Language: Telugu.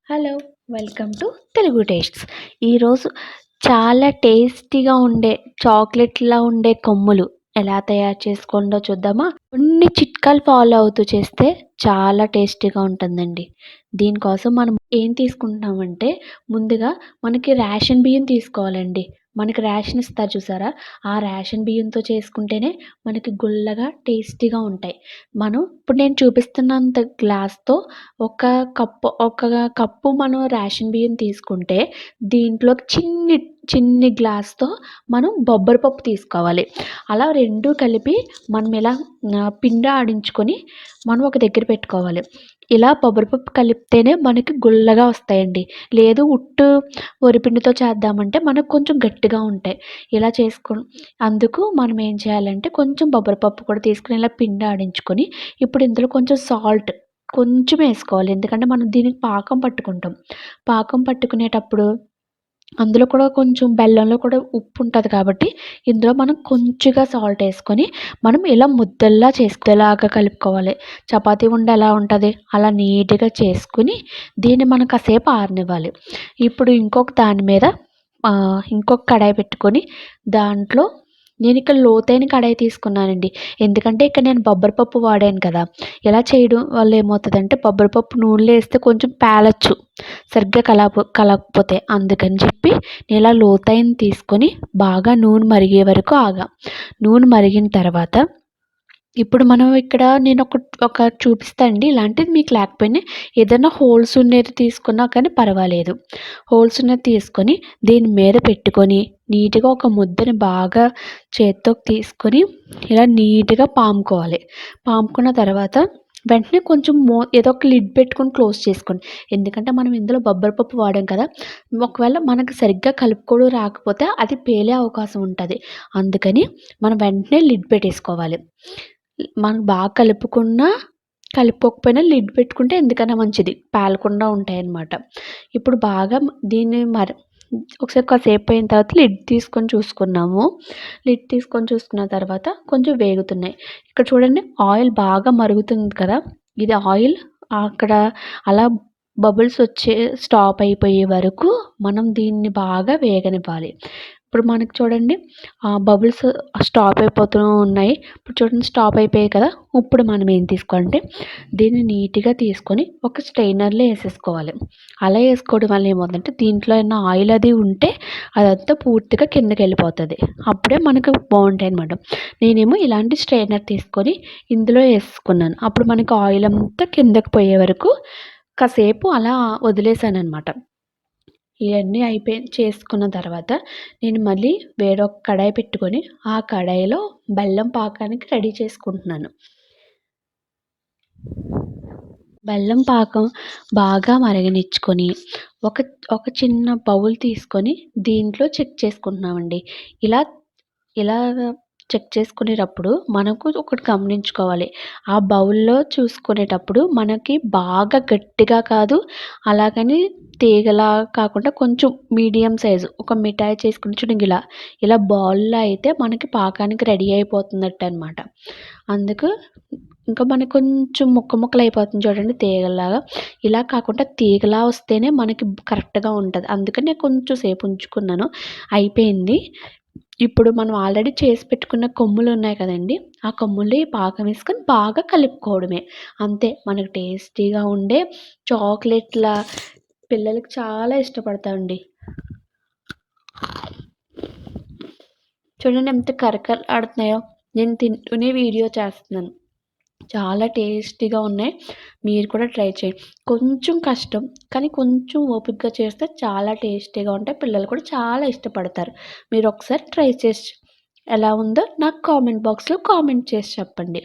Hello! Welcome to Telugu tastes. ఈరోజు చాలా టేస్టీగా ఉండే చాక్లెట్‌లా ఉండే కొమ్ములు ఎలా తయారు చేసుకోవాలో చూద్దామా? కొన్ని చిట్కాలు ఫాలో అవుతూ చేస్తే చాలా టేస్టీగా ఉంటుందండి. దీనికోసం మనం ఏం తీసుకుంటున్నామంటే ముందుగా మనకి రేషన్ బియ్యం తీసుకోవాలండి. మనకి రేషన్ ఇస్తారు చూసారా? ఆ రేషన్ బియ్యంతో చేసుకుంటేనే మనకి గుల్లగా టేస్టీగా ఉంటాయి. ఇప్పుడు నేను చూపిస్తున్నంత గ్లాస్‌తో ఒక కప్పు మనం రేషన్ బియ్యం తీసుకుంటే దీంట్లోకి చిన్ని గ్లాస్‌తో మనం బొబ్బరి పప్పు తీసుకోవాలి. అలా 2 కలిపి మనం ఇలా పిండి ఆడించుకొని మనం ఒక దగ్గర పెట్టుకోవాలి. ఇలా బొబ్బరి పప్పు కలిపితేనే మనకి గుల్లగా వస్తాయండి. లేదు వరిపిండితో చేద్దామంటే మనకు కొంచెం గట్టిగా ఉంటాయి. ఇలా అందుకు మనం ఏం చేయాలంటే కొంచెం బొబ్బరి పప్పు కూడా తీసుకొని ఇలా పిండి ఆడించుకొని ఇప్పుడు ఇందులో కొంచెం సాల్ట్ కొంచెం ఏసుకోవాలి. ఎందుకంటే మనం దీనికి పాకం పట్టుకుంటాం. పాకం పట్టుకునేటప్పుడు అందులో కూడా కొంచెం బెల్లంలో కూడా ఉప్పు ఉంటది కాబట్టి ఇందులో మనం కొంచెంగా సాల్ట్ ఏసుకొని మనం ఇలా ముద్దలాగా కలుపుకోవాలి. చపాతీ ఉండ ఎలా ఉంటది అలా నీట్‌గా చేసుకొని దీన్ని మనం కాసేపు ఆరనివ్వాలి. ఇప్పుడు దాని మీద ఇంకొక కడాయి పెట్టుకొని దాంట్లో నేనిక్కడ లోతైన కడాయి తీసుకున్నానండి. ఎందుకంటే ఇక్కడ నేను బొబ్బరి పప్పు వాడాను కదా! ఇలా చేయడం వల్ల ఏమవుతదంటే బొబ్బరి పప్పు నూనెలో ఏస్తే కొంచెం పేలొచ్చు. సరిగ్గా కలగకపోతే. అందుకని చెప్పి నేను ఇలా లోతైనది తీసుకొని బాగా నూనె మరిగే వరకు నూనె మరిగిన తర్వాత ఇప్పుడు మనం ఇక్కడ నేను ఒకటి చూపిస్తా అండి. ఇలాంటిది మీకు లేకపోయినా ఏదైనా హోల్స్ ఉన్నది తీసుకున్నా కానీ పర్వాలేదు. హోల్స్ ఉన్నది తీసుకొని దీని మీద పెట్టుకొని నీట్‌గా ఒక ముద్దని బాగా చేత్తోకి తీసుకొని ఇలా నీట్‌గా పాముకోవాలి. పాముకున్న తర్వాత వెంటనే కొంచెం ఏదో ఒక లిడ్ పెట్టుకొని క్లోజ్ చేసుకోండి. ఎందుకంటే మనం ఇందులో బొబ్బరి పప్పు వాడాం కదా! ఒకవేళ మనకు సరిగ్గా కలుపుకోవడం రాకపోతే అది పేలే అవకాశం ఉంటది. అందుకని మనం వెంటనే లిడ్ పెట్టేసుకోవాలి. మనం బాగా కలుపుకోకపోయినా లిడ్ పెట్టుకుంటే ఎందుకైనా మంచిది. పేలకుండా ఉంటాయన్నమాట. ఇప్పుడు బాగా దీన్ని ఒకసారి కాసేపు అయిన తర్వాత లిడ్ తీసుకొని చూసుకున్నాము. లిడ్ తీసుకొని చూసుకున్న తర్వాత కొంచెం వేగుతున్నాయి. ఇక్కడ చూడండి ఆయిల్ బాగా మరుగుతుంది కదా! ఇది ఆయిల్ అక్కడ అలా బబుల్స్ స్టాప్ అయిపోయే వరకు మనం దీన్ని బాగా వేగనివ్వాలి. ఇప్పుడు మనకి చూడండి బబుల్స్ స్టాప్ అయిపోతూ ఉన్నాయి. ఇప్పుడు చూడండి స్టాప్ అయిపోయాయి కదా! ఇప్పుడు మనం ఏం తీసుకోవాలంటే దీన్ని నీట్‌గా తీసుకొని ఒక స్ట్రెయినర్‌లో ఏసేసుకోవాలి. అలా ఏసుకోవడం వల్ల ఏమవుతుందంటే దీంట్లో ఏమన్నా ఆయిల్ అది ఉంటే అదంతా పూర్తిగా కిందకెళ్ళిపోతది. అప్పుడే మనకు బావుంటాయన్నమాట. నేనేమో ఇలాంటి స్ట్రెయినర్ తీసుకొని ఇందులో ఏసేసుకున్నాను. అప్పుడు మనకి ఆయిల్ అంతా కిందకి పోయే వరకు కాసేపు అలా వదిలేసాననమాట. ఇయన్నీ చేసుకున్న తర్వాత నేను మళ్ళీ వేరొక కడాయి పెట్టుకొని ఆ కడాయిలో బెల్లం పాకానికి రెడీ చేసుకుంటున్నాను. బెల్లం పాకం బాగా మరగనిచ్చుకొని ఒక ఒక చిన్న బౌల్ తీసుకొని దీంట్లో చెక్ చేసుకుంటున్నామండి. ఇలా ఇలాగ చెక్ చేసుకునేటప్పుడు మనకు ఒకటి గమనించుకోవాలి. ఆ బౌల్‌లో చూసుకునేటప్పుడు మనకి బాగా గట్టిగా కాదు, అలాగని తీగలా కాకుండా కొంచెం మీడియం సైజు ఒక మిఠాయి చేసుకుని చూడండి ఇలా బాల్‌లో అయితే మనకి పాకానికి రెడీ అయిపోతున్నట్టనమాట. అందుకు ఇంకా మనకు కొంచెం ముక్కలయిపోతుంది చూడండి తీగల్లాగా. ఇలా కాకుండా తీగలా వస్తేనే మనకి కరెక్ట్‌గా ఉంటది. అందుకని నేను కొంచెం సేపు ఉంచుకున్నాను. అయిపోయింది. ఇప్పుడు మనం ఆల్రెడీ చేసి పెట్టుకున్న కొమ్ములున్నాయి కదండీ! ఆ కొమ్ముల్లో ఈ పాకం వేసుకొని బాగా కలుపుకోవడమే. అంతే మనకు టేస్టీగా ఉండే చాక్లెట్‌లా పిల్లలకి చాలా ఇష్టపడతారండి. చూడండి ఎంత కరకరలాడుతున్నాయో. నేను తింటూనే వీడియో చేస్తున్నాను. చాలా టేస్టీగా ఉన్నాయి. మీరు కూడా ట్రై చేయండి. కొంచెం కష్టం. కానీ కొంచెం ఓపికగా చేస్తే చాలా టేస్టీగా ఉంటాయి. పిల్లలు కూడా చాలా ఇష్టపడతారు. మీరు ఒకసారి ట్రై చేసి ఎలా ఉందో నాకు కామెంట్ బాక్స్‌లో కామెంట్ చేసి చెప్పండి.